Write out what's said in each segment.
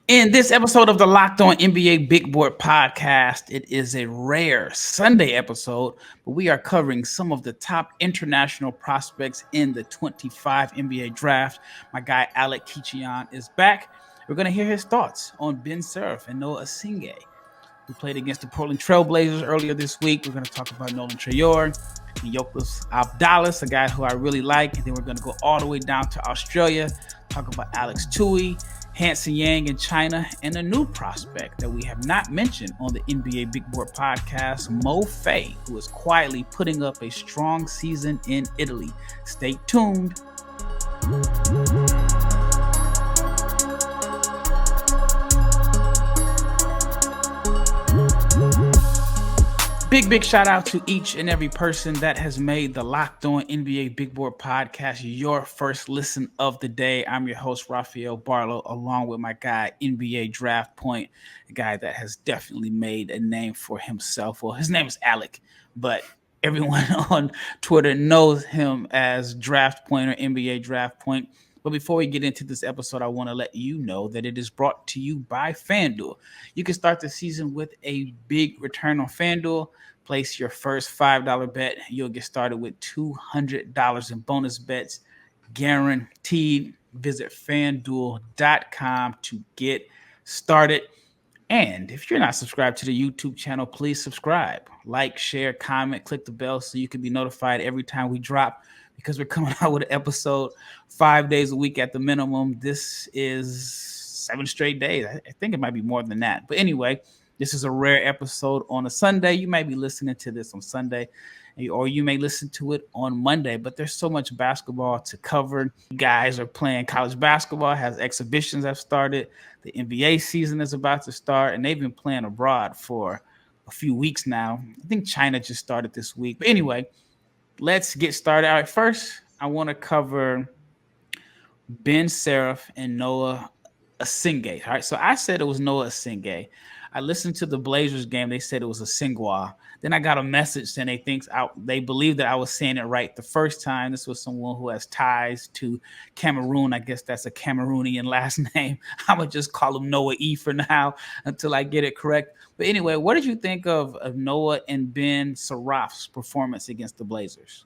In this episode of the Locked On NBA Big Board podcast, it is a rare Sunday episode, but we are covering some of the top international prospects in the 25 NBA draft. My guy Alec Kichian is back. We're going to hear his thoughts on Ben Saraf and Noa Essengue, who played against the Portland Trailblazers earlier this week. We're going to talk about Nolan Traore, Neoklis Avdalas, a guy who I really like. And then we're going to go all the way down to Australia, talk about Alex Toohey, Hanson Yang in China, and a new prospect that we have not mentioned on the NBA Big Board podcast, Mo Faye, who is quietly putting up a strong season in Italy. Stay tuned. Big shout out to each and every person that has made the Locked On NBA Big Board podcast your first listen of the day. I'm your host, Rafael Barlowe, along with my guy, NBA Draft Point, a guy that has definitely made a name for himself. Well, his name is Alec, but everyone on Twitter knows him as Draft Point or NBA Draft Point. But before we get into this episode, I want to let you know that it is brought to you by FanDuel. You can start the season with a big return on FanDuel. Place your first $5 bet. You'll get started with $200 in bonus bets guaranteed. Visit FanDuel.com to get started. And if you're not subscribed to the YouTube channel, please subscribe. Like, share, comment, click the bell so you can be notified every time we drop, because we're coming out with an episode 5 days a week at the minimum. This is 7 straight days. I think it might be more than that. But anyway, this is a rare episode on a Sunday. You might be listening to this on Sunday, or you may listen to it on Monday, but there's so much basketball to cover. You guys are playing college basketball, has exhibitions have started. The NBA season is about to start, and they've been playing abroad for a few weeks now. I think China just started this week. But anyway, let's get started. All right, first, I want to cover Ben Saraf and Noa Essengue. All right, so I said it was Noa Essengue. I listened to the Blazers game. They said it was Essengue. Then I got a message saying they believe that I was saying it right the first time. This was someone who has ties to Cameroon. I guess that's a Cameroonian last name. I'm going to just call him Noah E for now until I get it correct. But anyway, what did you think of Noah and Ben Saraf's performance against the Blazers?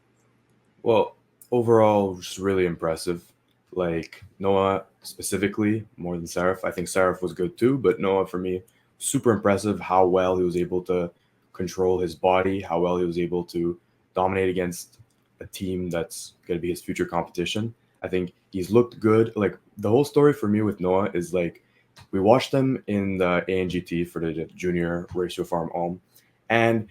Well, overall, just really impressive. Like Noah specifically, more than Saraf. I think Saraf was good too, but Noah, for me, super impressive how well he was able to control his body, how well he was able to dominate against a team that's going to be his future competition. I think he's looked good. Like, the whole story for me with Noah is, like, we watched him in the ANGT for the junior Ratio Farm Home, and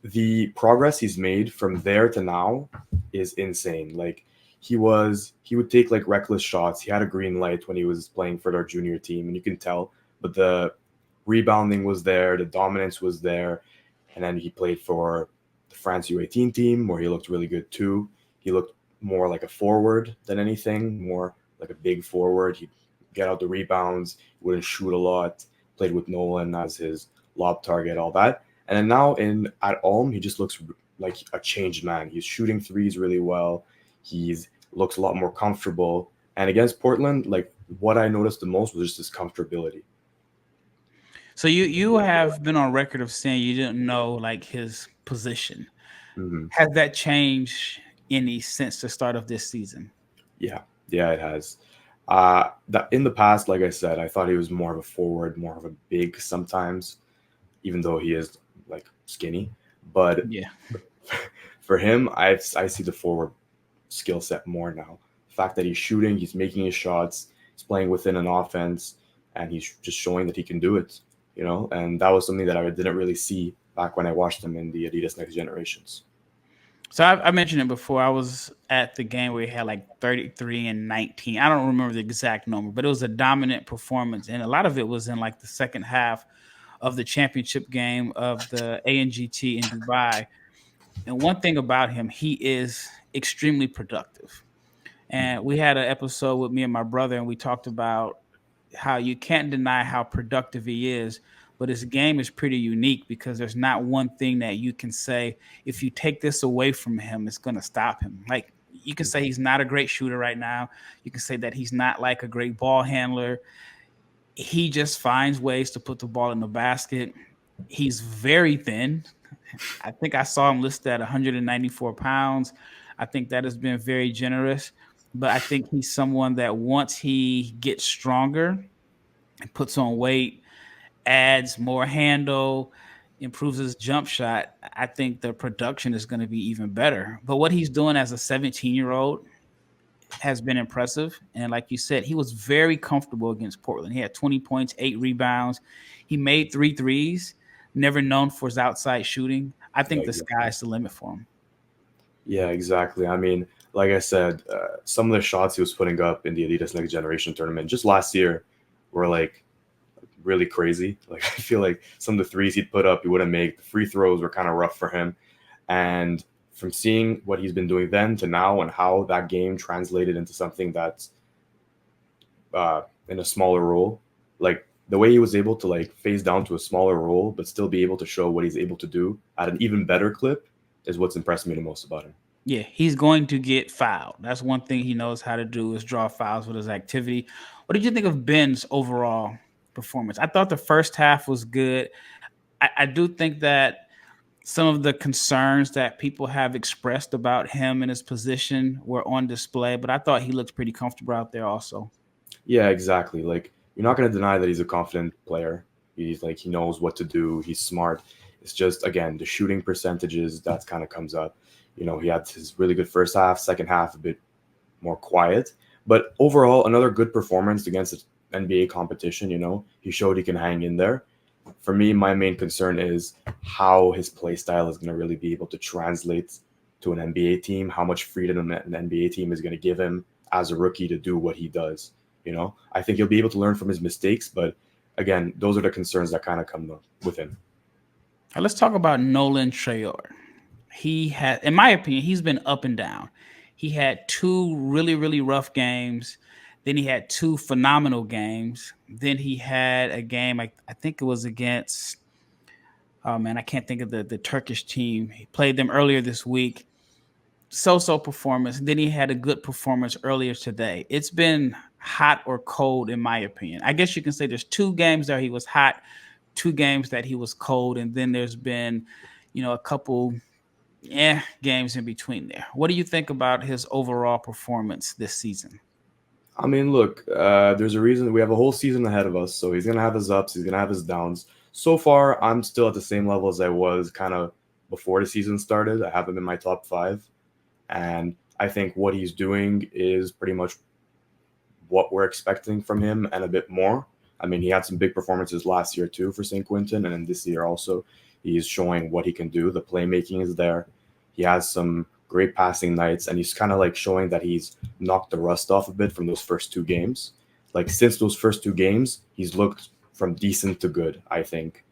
the progress he's made from there to now is insane. Like, he would take like reckless shots. He had a green light when he was playing for their junior team, and you can tell, but the rebounding was there, the dominance was there. And then he played for the France U18 team, where he looked really good too. He looked more like a forward than anything, more like a big forward. He'd get out the rebounds, he wouldn't shoot a lot, played with Nolan as his lob target, all that. And then now at Ulm, he just looks like a changed man. He's shooting threes really well. He looks a lot more comfortable. And against Portland, like, what I noticed the most was just his comfortability. So you have been on record of saying you didn't know like his position. Mm-hmm. Has that changed any since the start of this season? Yeah, it has. That in the past, like I said, I thought he was more of a forward, more of a big sometimes, even though he is like skinny. But yeah, for him, I see the forward skill set more now. The fact that he's shooting, he's making his shots, he's playing within an offense, and he's just showing that he can do it. You know, and that was something that I didn't really see back when I watched him in the Adidas Next Generations. So I mentioned it before. I was at the game where he had like 33 and 19. I don't remember the exact number, but it was a dominant performance. And a lot of it was in like the second half of the championship game of the ANGT in Dubai. And one thing about him, he is extremely productive. And we had an episode with me and my brother, and we talked about how you can't deny how productive he is, but his game is pretty unique because there's not one thing that you can say, if you take this away from him, it's going to stop him. Like, you can say he's not a great shooter right now. You can say that he's not like a great ball handler. He just finds ways to put the ball in the basket. He's very thin. I think I saw him listed at 194 pounds. I think that has been very generous, but I think he's someone that once he gets stronger and puts on weight, adds more handle, improves his jump shot, I think the production is going to be even better. But what he's doing as a 17-year-old has been impressive. And like you said, he was very comfortable against Portland. He had 20 points, 8 rebounds. He made 3 threes, never known for his outside shooting. I Yeah, think the exactly. sky's the limit for him. Yeah, exactly. I mean, like I said, some of the shots he was putting up in the Adidas Next Generation tournament just last year were like really crazy. Like I feel like some of the threes he'd put up, he wouldn't make. The free throws were kind of rough for him. And from seeing what he's been doing then to now and how that game translated into something that's in a smaller role, like the way he was able to like phase down to a smaller role, but still be able to show what he's able to do at an even better clip is what's impressed me the most about him. Yeah, he's going to get fouled. That's one thing he knows how to do is draw fouls with his activity. What did you think of Ben's overall performance? I thought the first half was good. I do think that some of the concerns that people have expressed about him and his position were on display, but I thought he looked pretty comfortable out there also. Yeah, exactly. Like you're not going to deny that he's a confident player. He's like he knows what to do. He's smart. It's just again the shooting percentages that kind of comes up. You know, he had his really good first half, second half a bit more quiet, but overall another good performance against an NBA competition. You know, he showed he can hang in there. For me, my main concern is how his play style is going to really be able to translate to an NBA team. How much freedom an NBA team is going to give him as a rookie to do what he does. You know, I think he'll be able to learn from his mistakes, but again, those are the concerns that kind of come up with him. Now let's talk about Nolan Traore. He had, in my opinion, he's been up and down. He had 2 really rough games. Then he had 2 phenomenal games. Then he had a game, I think it was against, oh man, I can't think of the Turkish team. He played them earlier this week. So performance. Then he had a good performance earlier today. It's been hot or cold, in my opinion. I guess you can say there's 2 games there he was hot, 2 games that he was cold, and then there's been, a couple games in between there. What do you think about his overall performance this season? I mean, look, there's a reason we have a whole season ahead of us, so he's gonna have his ups, he's gonna have his downs. So far, I'm still at the same level as I was kind of before the season started. I have him in my top five, and I think what he's doing is pretty much what we're expecting from him and a bit more. I mean, he had some big performances last year too for St. Quentin, and then this year also, he's showing what he can do. The playmaking is there. He has some great passing nights, and he's kind of like showing that he's knocked the rust off a bit from those first 2 games. Like since those first 2 games, he's looked from decent to good, I think.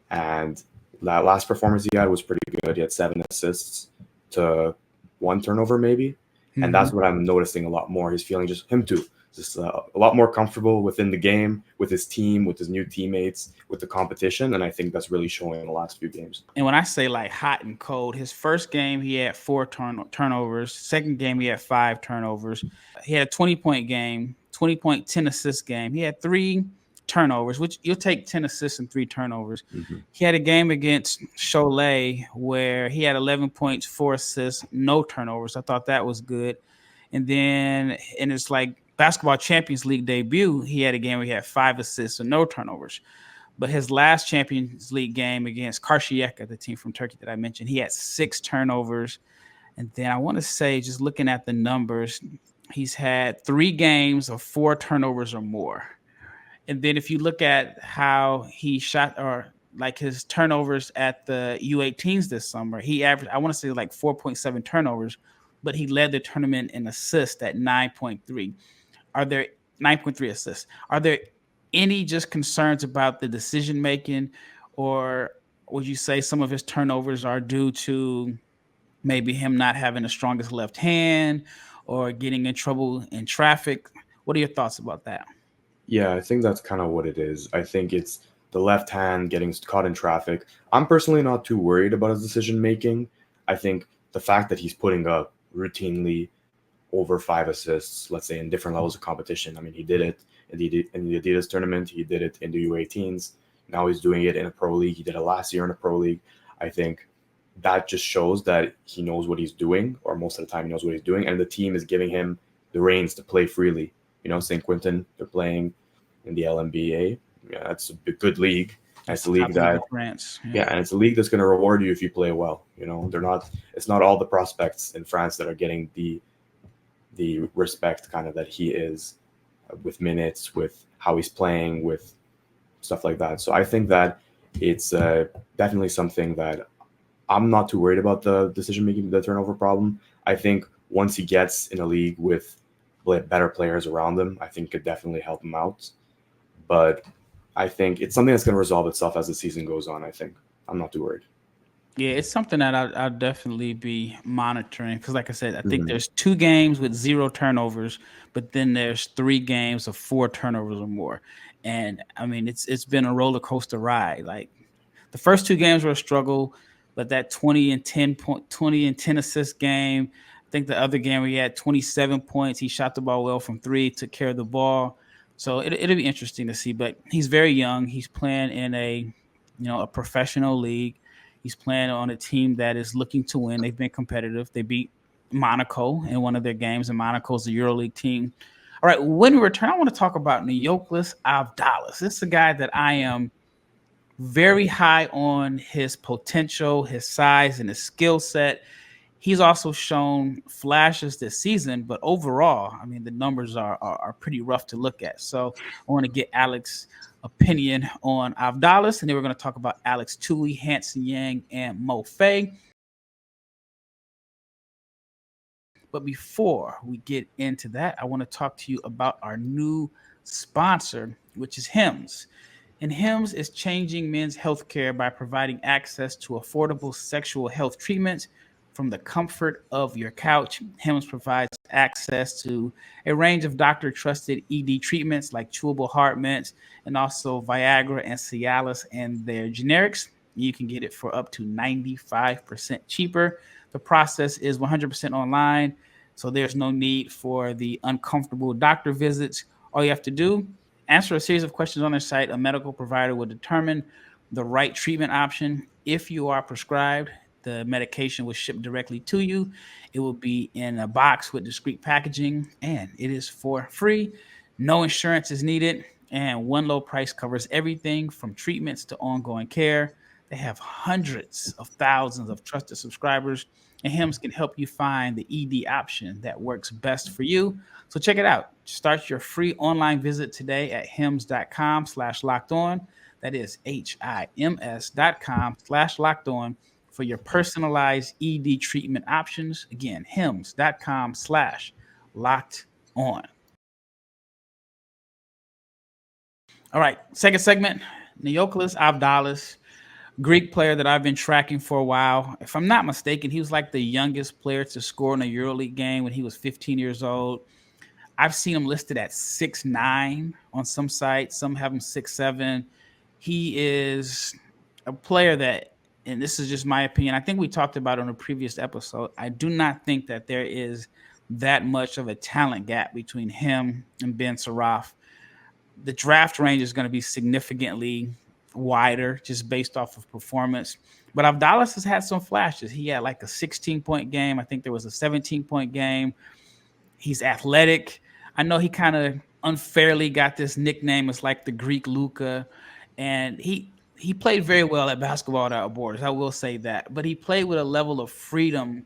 And that last performance he had was pretty good. He had 7 assists to 1 turnover, maybe. And that's Mm-hmm. what I'm noticing a lot more. He's feeling just him too, just a lot more comfortable within the game, with his team, with his new teammates, with the competition. And I think that's really showing in the last few games. And when I say like hot and cold, his first game he had 4 turnovers. Second game he had 5 turnovers. He had a 20-point game, 20-point, 10 assist game. He had 3 turnovers, which you'll take 10 assists and 3 turnovers. Mm-hmm. He had a game against Cholet where he had 11 points, 4 assists, no turnovers. I thought that was good. And then in his like basketball Champions League debut, he had a game where he had 5 assists and no turnovers. But his last Champions League game against Karşıyaka, the team from Turkey that I mentioned, he had 6 turnovers. And then I want to say, just looking at the numbers, he's had 3 games of 4 turnovers or more. And then if you look at how he shot or like his turnovers at the U18s this summer, he averaged, I want to say like 4.7 turnovers, but he led the tournament in assists at 9.3. Are there 9.3 assists? Are there any just concerns about the decision making, or would you say some of his turnovers are due to maybe him not having the strongest left hand or getting in trouble in traffic? What are your thoughts about that? Yeah, I think that's kind of what it is. I think it's the left hand getting caught in traffic. I'm personally not too worried about his decision making. I think the fact that he's putting up routinely over 5 assists, let's say in different levels of competition. I mean, he did it in the Adidas tournament. He did it in the U18s. Now he's doing it in a pro league. He did it last year in a pro league. I think that just shows that he knows what he's doing, or most of the time he knows what he's doing, and the team is giving him the reins to play freely. St. Quentin, they're playing in the LMBA. Yeah, that's a good league. That's a league that, France. Yeah, and it's a league that's going to reward you if you play well. It's not all the prospects in France that are getting the respect kind of that he is, with minutes, with how he's playing, with stuff like that. So I think that it's definitely something that I'm not too worried about, the decision-making, the turnover problem. I think once he gets in a league with better players around him, I think could definitely help him out. But I think it's something that's going to resolve itself as the season goes on. I think I'm not too worried. Yeah, it's something that I'll definitely be monitoring because, like I said, I think there's 2 games with 0 turnovers, but then there's 3 games of 4 turnovers or more. And I mean, it's been a roller coaster ride. Like the first 2 games were a struggle, but that 20 and 10 assist game, I think the other game where he had 27 points, he shot the ball well from 3, took care of the ball. So it'll be interesting to see. But he's very young. He's playing in a professional league. He's playing on a team that is looking to win. They've been competitive. They beat Monaco in one of their games, and Monaco's the EuroLeague team. All right, when we return, I want to talk about Neoklis Avdalas. This is a guy that I am very high on his potential, his size, and his skill set. He's also shown flashes this season, but overall, I mean, the numbers are pretty rough to look at. So I want to get Alex's opinion on Avdalas, and then we're going to talk about Alex Toohey, Hanson Yang, and Mo Faye. But before we get into that, I want to talk to you about our new sponsor, which is Hims. And Hims is changing men's healthcare by providing access to affordable sexual health treatments from the comfort of your couch. Hims provides access to a range of doctor-trusted ED treatments like chewable heart mints and also Viagra and Cialis and their generics. You can get it for up to 95% cheaper. The process is 100% online, so there's no need for the uncomfortable doctor visits. All you have to do, answer a series of questions on their site. A medical provider will determine the right treatment option. If you are prescribed, the medication will ship directly to you. It will be in a box with discreet packaging, and it is for free. No insurance is needed, and one low price covers everything from treatments to ongoing care. They have hundreds of thousands of trusted subscribers, and Hims can help you find the ED option that works best for you. So check it out. Start your free online visit today at hims.com/lockedon. That is HIMS.com/lockedon for your personalized ED treatment options. Again, hims.com/lockedon. All right, second segment, Neoklis Avdalas, Greek player that I've been tracking for a while. If I'm not mistaken, he was like the youngest player to score in a EuroLeague game when he was 15 years old. I've seen him listed at 6'9" on some sites. Some have him 6'7". He is a player that, and this is just my opinion, I think we talked about it on a previous episode. I do not think that there is that much of a talent gap between him and Ben Saraf. The draft range is going to be significantly wider just based off of performance. But Avdalas has had some flashes. He had like a 16-point game. I think there was a 17-point game. He's athletic. I know he kind of unfairly got this nickname. It's like the Greek Luka. And he played very well at Basketball Without Borders. I will say that. But he played with a level of freedom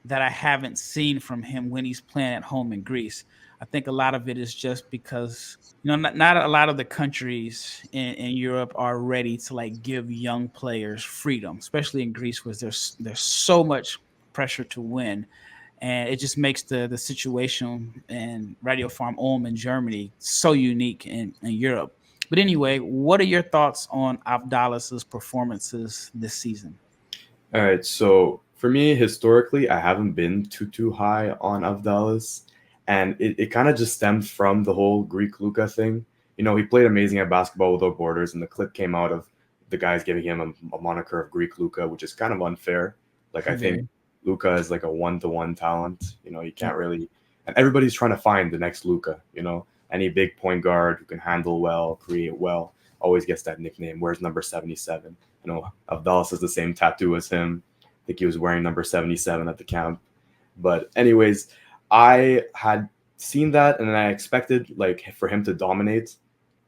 that I haven't seen from him when he's playing at home in Greece. I think a lot of it is just because, not a lot of the countries in Europe are ready to like give young players freedom, especially in Greece, where there's so much pressure to win. And it just makes the situation in Radio Farm Ulm in Germany so unique in Europe. But anyway, what are your thoughts on Avdalas's performances this season? All right, so for me, historically, I haven't been too high on Avdalas, and it kind of just stems from the whole Greek Luka thing. He played amazing at Basketball Without Borders, and the clip came out of the guys giving him a moniker of Greek Luka, which is kind of unfair. Like, I think Luka is like a one-to-one talent. You can't really and everybody's trying to find the next Luka. Any big point guard who can handle well, create well, always gets that nickname. Where's number 77? Avdalas has the same tattoo as him. I think he was wearing number 77 at the camp. But anyways, I had seen that, and then I expected like for him to dominate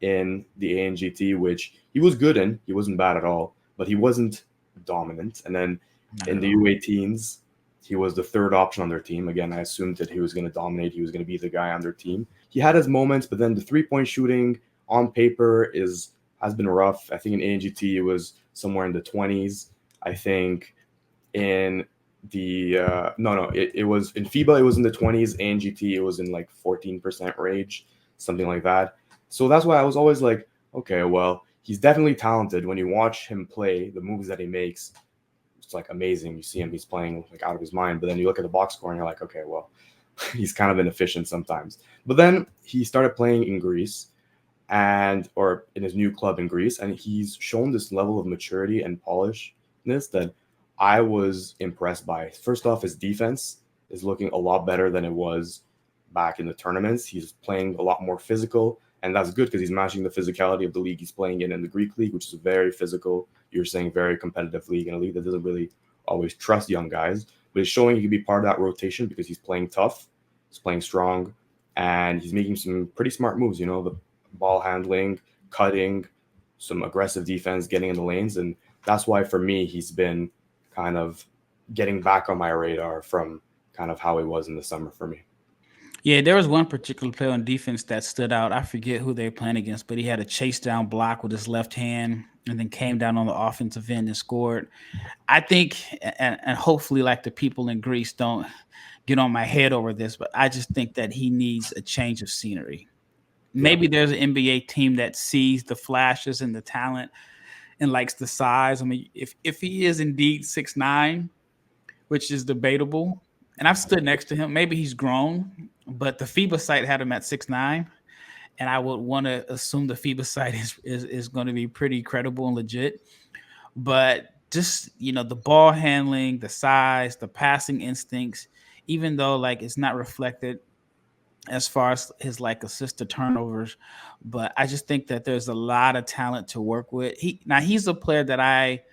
in the ANGT, which he was good in. He wasn't bad at all, but he wasn't dominant. And then in the U18s, he was the third option on their team. Again, I assumed that he was going to dominate. He was going to be the guy on their team. He had his moments, but then the 3-point shooting on paper has been rough. I think in ANGT it was somewhere in the 20s. I think in the it was in FIBA it was in the 20s. ANGT it was in like 14% range, something like that. So that's why I was always like, okay, well, he's definitely talented. When you watch him play, the moves that he makes, it's like amazing. You see him, he's playing like out of his mind. But then you look at the box score and you're like, okay, well, he's kind of inefficient sometimes. But then he started playing in Greece or in his new club in Greece, and he's shown this level of maturity and polishedness that I was impressed by. First off, his defense is looking a lot better than it was back in the tournaments. He's playing a lot more physical. And that's good because he's matching the physicality of the league he's playing in the Greek league, which is a very physical, you're saying very competitive league, in a league that doesn't really always trust young guys. But he's showing he can be part of that rotation because he's playing tough, he's playing strong, and he's making some pretty smart moves, the ball handling, cutting, some aggressive defense, getting in the lanes. And that's why, for me, he's been kind of getting back on my radar from kind of how he was in the summer for me. Yeah, there was one particular player on defense that stood out. I forget who they were playing against, but he had a chase down block with his left hand and then came down on the offensive end and scored. I think, and hopefully, like the people in Greece don't get on my head over this, but I just think that he needs a change of scenery. Maybe there's an NBA team that sees the flashes and the talent and likes the size. I mean, if he is indeed 6'9", which is debatable, and I've stood next to him, maybe he's grown, but the FIBA site had him at 6'9", and I would want to assume the FIBA site is going to be pretty credible and legit. But just the ball handling, the size, the passing instincts, even though like it's not reflected as far as his like assist to turnovers, but I just think that there's a lot of talent to work with. He's a player that I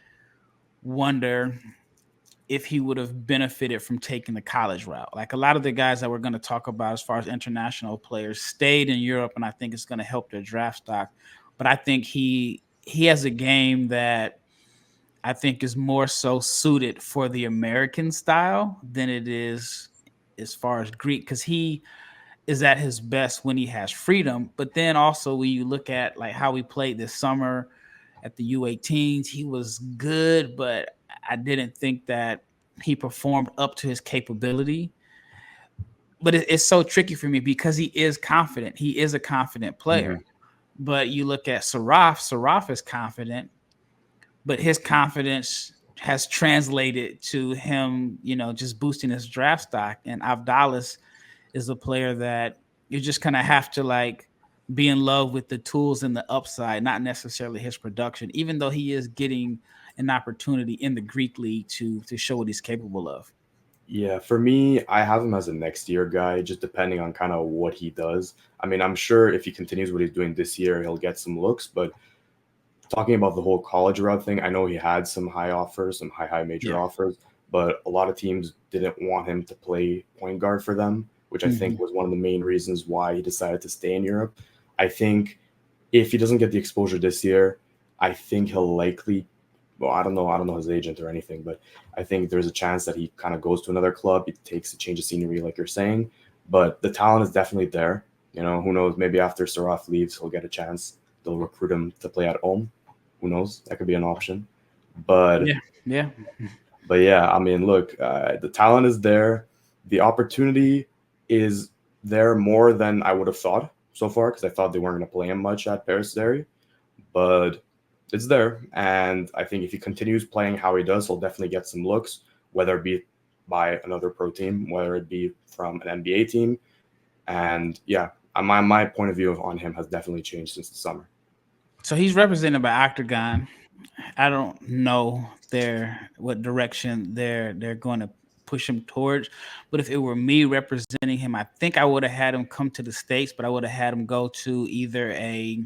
wonder if he would have benefited from taking the college route. Like a lot of the guys that we're going to talk about as far as international players stayed in Europe, and I think it's going to help their draft stock. But I think he has a game that I think is more so suited for the American style than it is as far as Greek, because he is at his best when he has freedom. But then also when you look at like how he played this summer at the U18s, he was good, but I didn't think that he performed up to his capability. But it's so tricky for me because he is confident. He is a confident player. Mm-hmm. But you look at Saraf. Saraf is confident, but his confidence has translated to him, just boosting his draft stock. And Avdalas is a player that you just kind of have to like be in love with the tools and the upside, not necessarily his production, even though he is getting an opportunity in the Greek league to show what he's capable of. Yeah, for me, I have him as a next year guy, just depending on kind of what he does. I mean, I'm sure if he continues what he's doing this year, he'll get some looks. But talking about the whole college route thing, I know he had some high offers, some high major offers, but a lot of teams didn't want him to play point guard for them, which I think was one of the main reasons why he decided to stay in Europe. I think if he doesn't get the exposure this year, I think he'll likely, well, I don't know his agent or anything, but I think there's a chance that he kind of goes to another club. He takes a change of scenery, like you're saying, but the talent is definitely there. Who knows? Maybe after Saraf leaves, he'll get a chance. They'll recruit him to play at home. Who knows? That could be an option. But yeah. But yeah, I mean, look, the talent is there. The opportunity is there more than I would have thought so far, because I thought they weren't going to play him much at Paris Derry. But it's there. And I think if he continues playing how he does, he'll definitely get some looks, whether it be by another pro team, whether it be from an NBA team. And yeah, my point of view on him has definitely changed since the summer. So he's represented by Octagon. I don't know what direction they're going to push him towards. But if it were me representing him, I think I would have had him come to the States, but I would have had him go to either a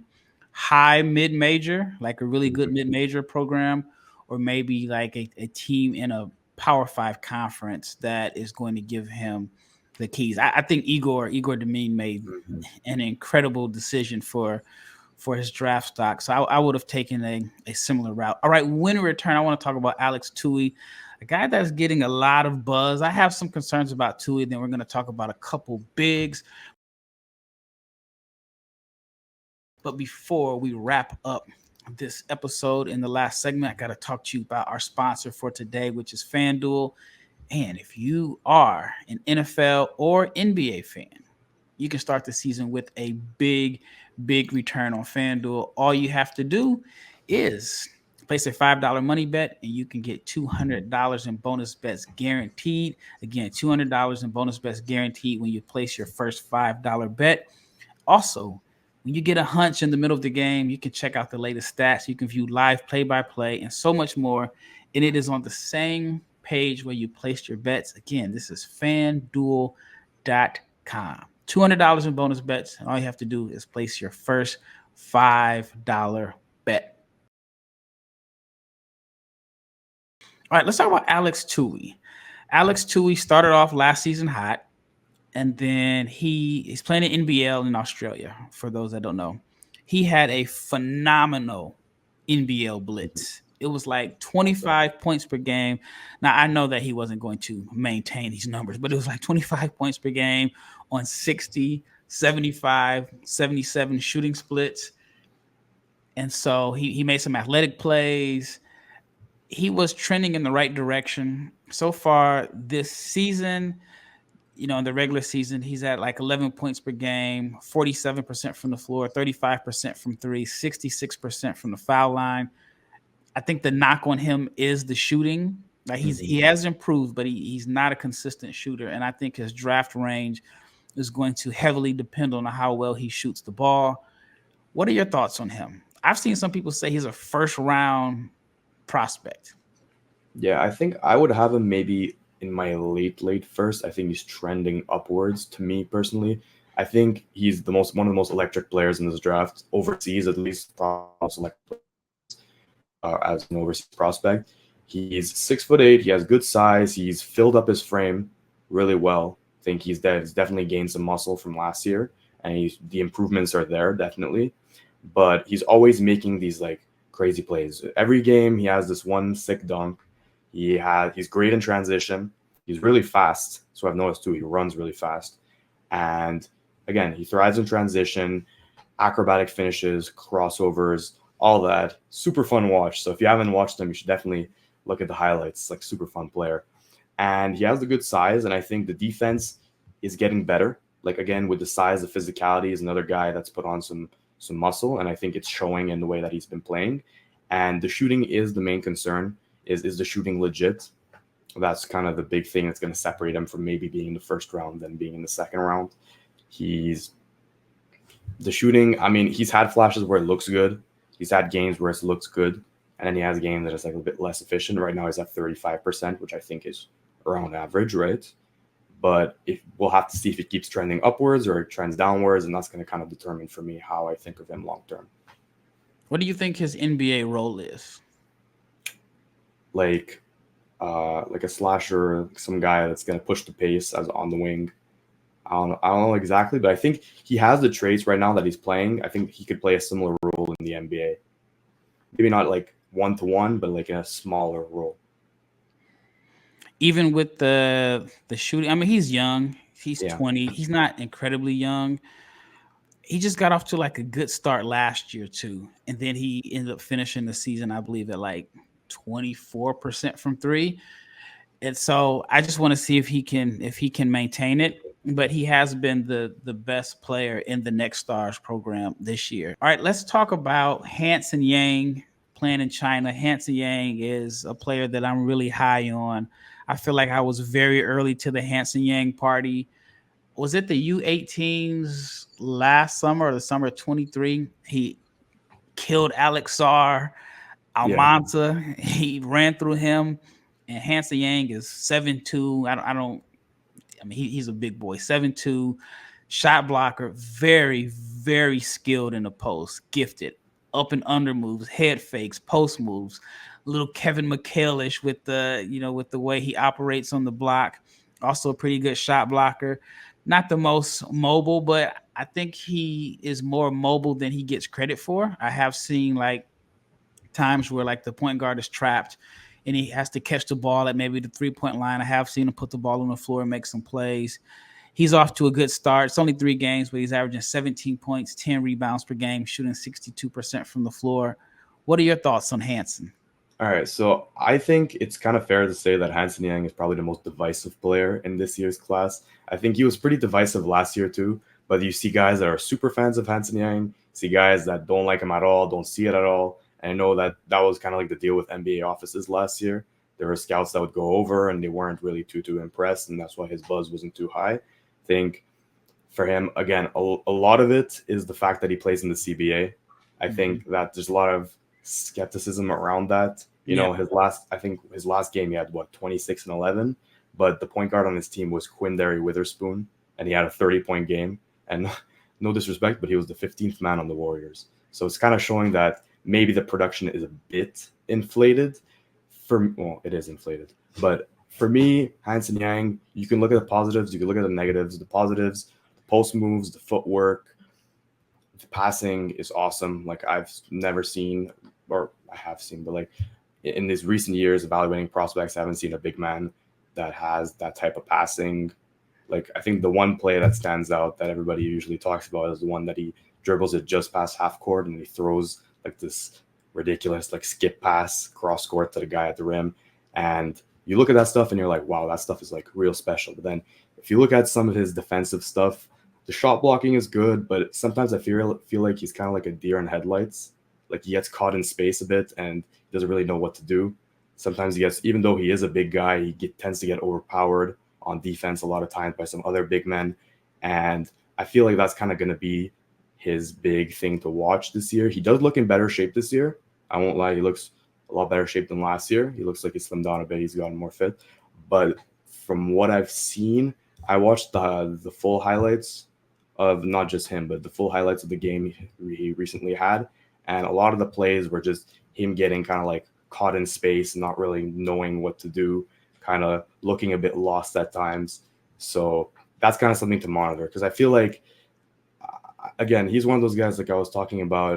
high mid major, like a really good mid major program, or maybe like a team in a Power Five conference that is going to give him the keys. I think Igor Demine made Mhm. an incredible decision for his draft stock. So I would have taken a similar route. All right, when we return, I want to talk about Alex Toohey, a guy that's getting a lot of buzz. I have some concerns about Toohey. Then we're going to talk about a couple bigs. But before we wrap up this episode in the last segment, I got to talk to you about our sponsor for today, which is FanDuel. And if you are an NFL or NBA fan, you can start the season with a big return on FanDuel. All you have to do is place a $5 money bet, and you can get $200 in bonus bets guaranteed. Again, $200 in bonus bets guaranteed when you place your first $5 bet. Also, when you get a hunch in the middle of the game, you can check out the latest stats. You can view live play-by-play and so much more. And it is on the same page where you placed your bets. Again, this is fanduel.com. $200 in bonus bets. And all you have to do is place your first $5 bet. All right, let's talk about Alex Toohey. Alex Toohey started off last season hot, and then he's playing in NBL in Australia. For those that don't know, he had a phenomenal NBL blitz. It was like 25 points per game. Now I know that he wasn't going to maintain these numbers, but it was like 25 points per game on 60, 75, 77 shooting splits. And so he made some athletic plays. He was trending in the right direction. So far this season, in the regular season, he's at like 11 points per game, 47% from the floor, 35% from three, 66% from the foul line. I think the knock on him is the shooting. Like he has improved, but he's not a consistent shooter. And I think his draft range is going to heavily depend on how well he shoots the ball. What are your thoughts on him? I've seen some people say he's a first round prospect. Yeah, I think I would have him maybe in my late first. I think he's trending upwards to me personally. I think he's one of the most electric players in this draft, overseas at least, most electric as an overseas prospect. He's 6'8". He has good size. He's filled up his frame really well. I think he's definitely gained some muscle from last year, and the improvements are there definitely. But he's always making these like crazy plays. Every game he has this one sick dunk. He's great in transition. He's really fast. So I've noticed too. He runs really fast, and again, he thrives in transition, acrobatic finishes, crossovers, all that. Super fun watch. So if you haven't watched him, you should definitely look at the highlights. Like super fun player, and he has the good size. And I think the defense is getting better. Like again, with the size, the physicality is another guy that's put on some muscle, and I think it's showing in the way that he's been playing. And the shooting is the main concern. Is the shooting legit? That's kind of the big thing that's going to separate him from maybe being in the first round than being in the second round. The shooting, I mean, he's had flashes where it looks good. He's had games where it looks good. And then he has games that is like a bit less efficient. Right now he's at 35%, which I think is around average, right? But we'll have to see if it keeps trending upwards or it trends downwards. And that's going to kind of determine for me how I think of him long term. What do you think his NBA role is? Like a slasher, some guy that's going to push the pace as on the wing. I don't know exactly, but I think he has the traits right now that he's playing. I think he could play a similar role in the NBA. Maybe not like 1-to-1, but like in a smaller role. Even with the shooting, I mean, he's young. He's 20. He's not incredibly young. He just got off to like a good start last year too, and then he ended up finishing the season, I believe, at like 24% from three. And so I just want to see if he can maintain it. But he has been the best player in the Next Stars program this year. All right, let's talk about Hanson Yang playing in China. Hanson Yang is a player that I'm really high on. I feel like I was very early to the Hanson Yang party. Was it the U18s last summer or the summer of 23? He killed Alex Almanta. He ran through him and Hanson Yang is 7'2". I mean, he's a big boy, 7'2", shot blocker, very, very skilled in the post, gifted, up and under moves, head fakes, post moves, little Kevin McHale-ish with with the way he operates on the block. Also a pretty good shot blocker. Not the most mobile, but I think he is more mobile than he gets credit for. I have seen like times where like the point guard is trapped and he has to catch the ball at maybe the 3-point line. I have seen him put the ball on the floor and make some plays. He's off to a good start. It's only 3 games, but he's averaging 17 points, 10 rebounds per game, shooting 62% from the floor. What are your thoughts on Hanson? All right, so I think it's kind of fair to say that Hansen Yang is probably the most divisive player in this year's class. I think he was pretty divisive last year too, but you see guys that are super fans of Hansen Yang, see guys that don't like him at all, don't see it at all. And I know that that was kind of like the deal with NBA offices last year. There were scouts that would go over and they weren't really too impressed, and that's why his buzz wasn't too high. I think for him, again, a lot of it is the fact that he plays in the CBA. I think that there's a lot of skepticism around that. You know, I think his last game he had 26 and 11, but the point guard on his team was Quindary Witherspoon, and he had a 30-point game. And no disrespect, but he was the 15th man on the Warriors. So it's kind of showing that maybe the production is a bit inflated. Well, it is inflated, but for me, Hansen Yang, you can look at the positives, you can look at the negatives. The positives, the post moves, the footwork, the passing is awesome. Like I've never seen, or I have seen, but like in these recent years evaluating prospects, I haven't seen a big man that has that type of passing. Like I think the one play that stands out that everybody usually talks about is the one that he dribbles it just past half court and he throws like this ridiculous like skip pass cross court to the guy at the rim. And you look at that stuff and you're like, wow, that stuff is like real special. But then if you look at some of his defensive stuff, the shot blocking is good, but sometimes I feel like he's kind of like a deer in headlights. Like he gets caught in space a bit and doesn't really know what to do. Sometimes he gets, even though he is a big guy, tends to get overpowered on defense a lot of times by some other big men. And I feel like that's kind of going to be his big thing to watch this year. He does look in better shape this year. I won't lie. He looks a lot better shape than last year. He looks like he slimmed down a bit. He's gotten more fit. But from what I've seen, I watched the full highlights of not just him, but the full highlights of the game he recently had. And a lot of the plays were just him getting kind of like caught in space, not really knowing what to do, kind of looking a bit lost at times. So that's kind of something to monitor because I feel like, again, he's one of those guys like I was talking about.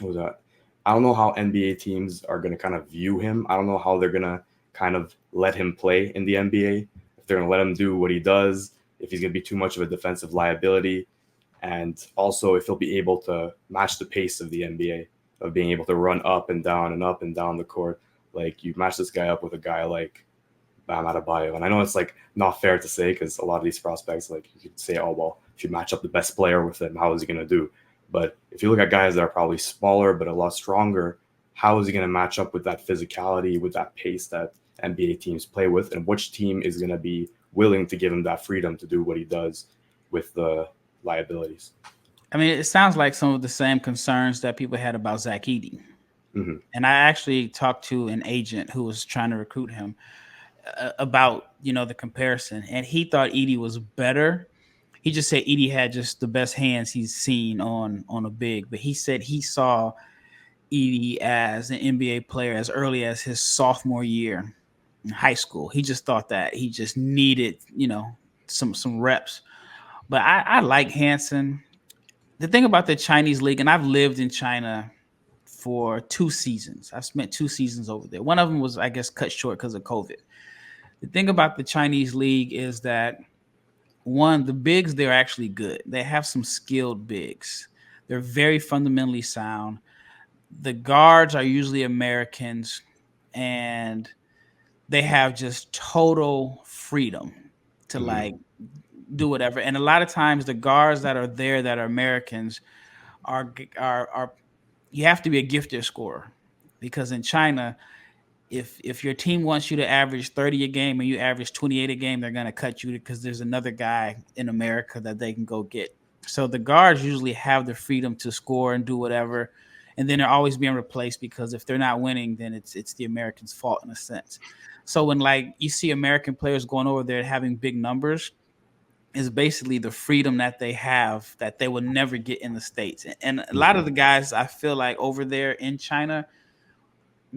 What was that? I don't know how NBA teams are going to kind of view him. I don't know how they're going to kind of let him play in the NBA. If they're going to let him do what he does, if he's going to be too much of a defensive liability, and also if he'll be able to match the pace of the NBA, of being able to run up and down the court. Like you match this guy up with a guy like Bam Adebayo. And I know it's like not fair to say because a lot of these prospects, like you could say, oh, well, if you match up the best player with him, how is he going to do? But if you look at guys that are probably smaller but a lot stronger, how is he going to match up with that physicality, with that pace that NBA teams play with? And which team is going to be willing to give him that freedom to do what he does with the liabilities? I mean, it sounds like some of the same concerns that people had about Zach Edey. Mm-hmm. And I actually talked to an agent who was trying to recruit him about, the comparison. And he thought Edey was better. He just said Edey had just the best hands he's seen on a big. But he said he saw Edey as an NBA player as early as his sophomore year in high school. He just thought that he just needed, some reps. But I like Hanson. The thing about the Chinese league, and I've lived in China for 2 seasons. I spent 2 seasons over there. One of them was, I guess, cut short because of COVID. The thing about the Chinese league is that, one, the bigs, they're actually good. They have some skilled bigs. They're very fundamentally sound. The guards are usually Americans, and they have just total freedom to like do whatever. And a lot of times the guards that are there that are Americans are you have to be a gifted scorer because in China, if your team wants you to average 30 a game and you average 28 a game, they're going to cut you because there's another guy in America that they can go get. So the guards usually have the freedom to score and do whatever. and then they're always being replaced because if they're not winning, then it's the Americans' fault in a sense. So when like you see American players going over there having big numbers, is basically the freedom that they have that they will never get in the States. And a lot of the guys I feel like over there in China,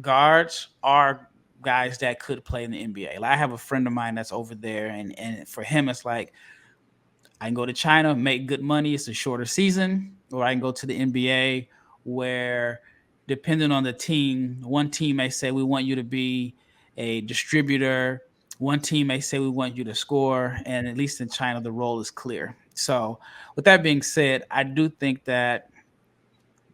guards are guys that could play in the NBA. Like I have a friend of mine that's over there, and for him, it's like I can go to China, make good money. It's a shorter season, or I can go to the NBA where, depending on the team, one team may say we want you to be a distributor. One team may say we want you to score, and at least in China, the role is clear. So, with that being said, I do think that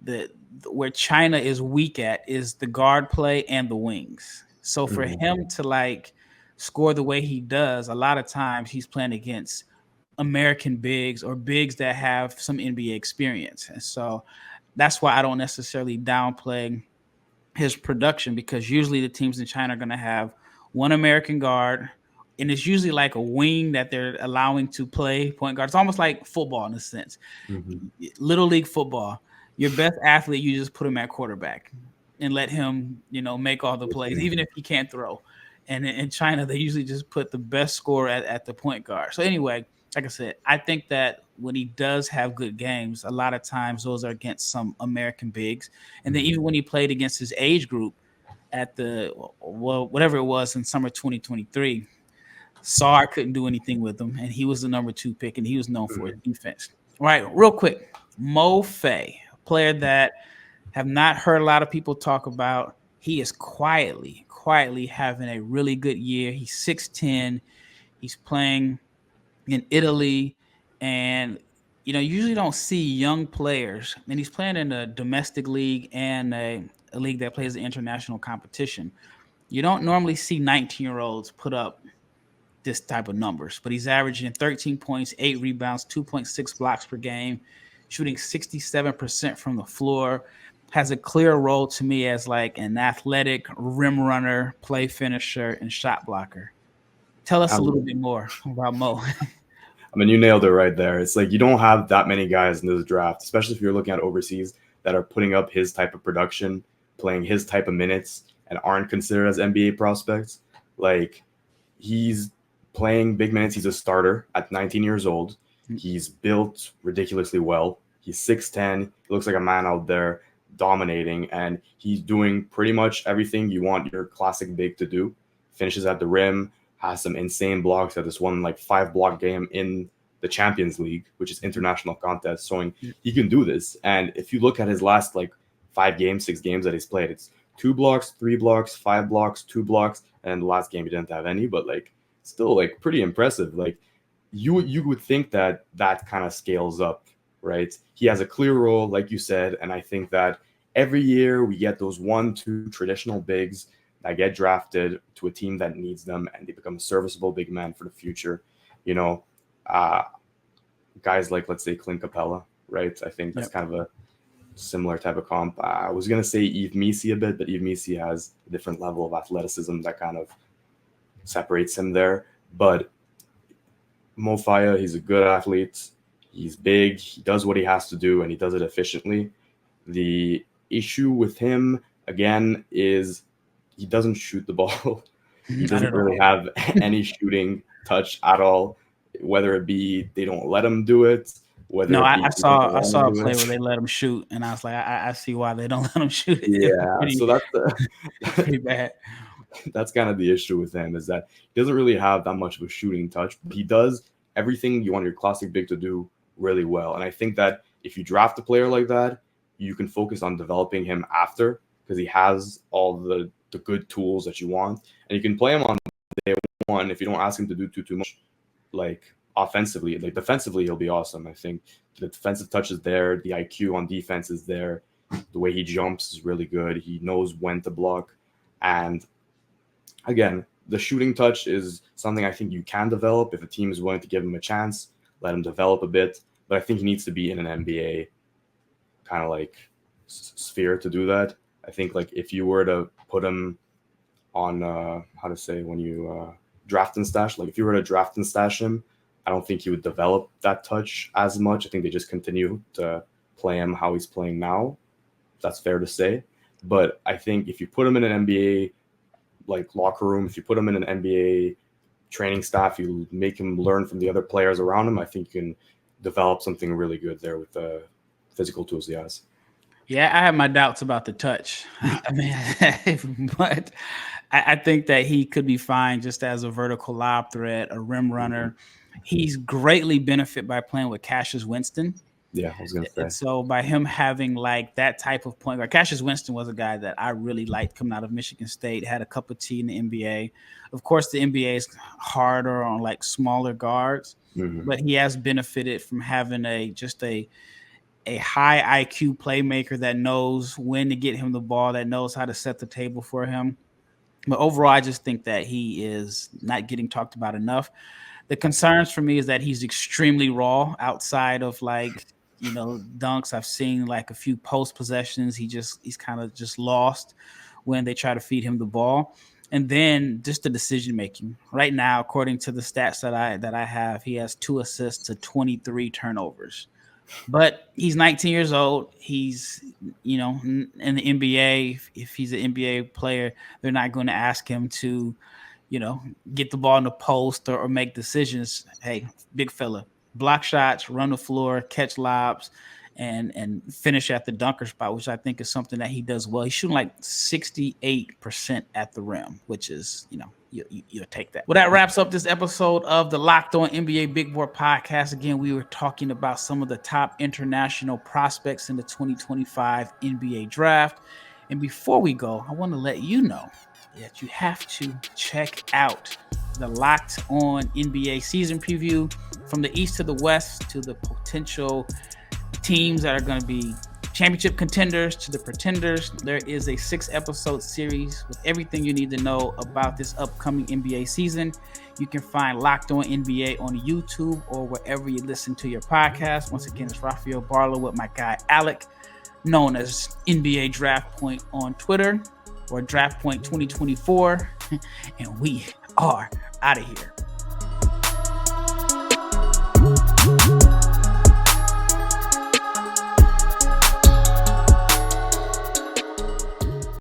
the where China is weak at is the guard play and the wings. So for him to like score the way he does, a lot of times he's playing against American bigs or bigs that have some NBA experience. And so that's why I don't necessarily downplay his production, because usually the teams in China are going to have one American guard, and it's usually like a wing that they're allowing to play point guard. It's almost like football in a sense, little league football. Your best athlete, you just put him at quarterback and let him, make all the plays, even if he can't throw. And in China, they usually just put the best scorer at the point guard. So anyway, like I said, I think that when he does have good games, a lot of times those are against some American bigs. And then even when he played against his age group at whatever it was in summer 2023, Sarr couldn't do anything with him, and he was the number 2 pick, and he was known for his defense. All right, real quick, Mo Faye, a player that have not heard a lot of people talk about. He is quietly having a really good year. He's 6'10". He's playing in Italy, and you usually don't see young players, and he's playing in a domestic league and a league that plays the international competition. You don't normally see 19-year-olds put up this type of numbers, but he's averaging 13 points, 8 rebounds, 2.6 blocks per game, shooting 67% from the floor, has a clear role to me as like an athletic rim runner, play finisher, and shot blocker. Tell us a little bit more about Mo. I mean, you nailed it right there. It's like you don't have that many guys in this draft, especially if you're looking at overseas, that are putting up his type of production, playing his type of minutes, and aren't considered as NBA prospects. Like, he's playing big minutes. He's a starter at 19 years old. He's built ridiculously well. He's 6'10". He looks like a man out there dominating, and he's doing pretty much everything you want your classic big to do. Finishes at the rim, has some insane blocks at this one like 5-block game in the Champions League, which is international contest, showing he can do this. And if you look at his last like 5 games, 6 games that he's played, it's 2 blocks, 3 blocks, 5 blocks, 2 blocks, and the last game he didn't have any, but like still like pretty impressive. Like you would think that kind of scales up, right? He has a clear role, like you said, and I think that every year we get those 1-2 traditional bigs that get drafted to a team that needs them, and they become a serviceable big man for the future. Guys like, let's say, Clint Capella, right? I think that's kind of a similar type of comp. I was going to say Yves Missi a bit, but Yves Missi has a different level of athleticism that kind of separates him there. But Mo Faye, he's a good athlete. He's big. He does what he has to do, and he does it efficiently. The issue with him, again, is he doesn't shoot the ball. He doesn't really have any shooting touch at all, whether it be they don't let him do it. I saw a play where they let him shoot, and I was like, I see why they don't let him shoot it. Yeah, so that's pretty bad. That's kind of the issue with him, is that he doesn't really have that much of a shooting touch. He does everything you want your classic big to do really well. And I think that if you draft a player like that, you can focus on developing him after, because he has all the good tools that you want. And you can play him on day one if you don't ask him to do too much, like offensively. Like defensively, he'll be awesome. I think the defensive touch is there. The IQ on defense is there. The way he jumps is really good. He knows when to block. And again, the shooting touch is something I think you can develop if a team is willing to give him a chance, let him develop a bit. But I think he needs to be in an NBA kind of like sphere to do that. I think like if you were to put him on when you draft and stash, like if you were to draft and stash him, I don't think he would develop that touch as much. I think they just continue to play him how he's playing now. That's fair to say. But I think if you put him in an NBA like locker room, if you put him in an NBA training staff, you make him learn from the other players around him, I think you can develop something really good there with the physical tools he has. Yeah, I have my doubts about the touch. I mean, but I think that he could be fine just as a vertical lob threat, a rim runner. He's greatly benefit by playing with Cassius Winston. Yeah, I was going to say. And so by him having like that type of point guard, Cassius Winston was a guy that I really liked coming out of Michigan State, had a cup of tea in the NBA. Of course, the NBA is harder on like smaller guards, but he has benefited from having a high IQ playmaker that knows when to get him the ball, that knows how to set the table for him. But overall, I just think that he is not getting talked about enough. The concerns for me is that he's extremely raw outside of like, dunks. I've seen like a few post possessions. He's kind of just lost when they try to feed him the ball. And then just the decision making. Right now, according to the stats that I have, he has 2 assists to 23 turnovers. But he's 19 years old. He's, in the NBA. If he's an NBA player, they're not going to ask him to, get the ball in the post or make decisions. Hey, big fella, block shots, run the floor, catch lobs, and finish at the dunker spot, which I think is something that he does well. He's shooting like 68% at the rim, which is, you'll take that. Well, that wraps up this episode of the Locked On NBA Big Board Podcast. Again, we were talking about some of the top international prospects in the 2025 NBA Draft. And before we go, I want to let you know that you have to check out the Locked On NBA season preview from the East to the West to the potential teams that are going to be championship contenders to the pretenders. There is a 6-episode series with everything you need to know about this upcoming NBA season. You can find Locked On NBA on YouTube or wherever you listen to your podcast. Once again, it's Rafael Barlowe with my guy Alec, known as NBA Draft Point on Twitter or Draft Point 2024. And we are out of here.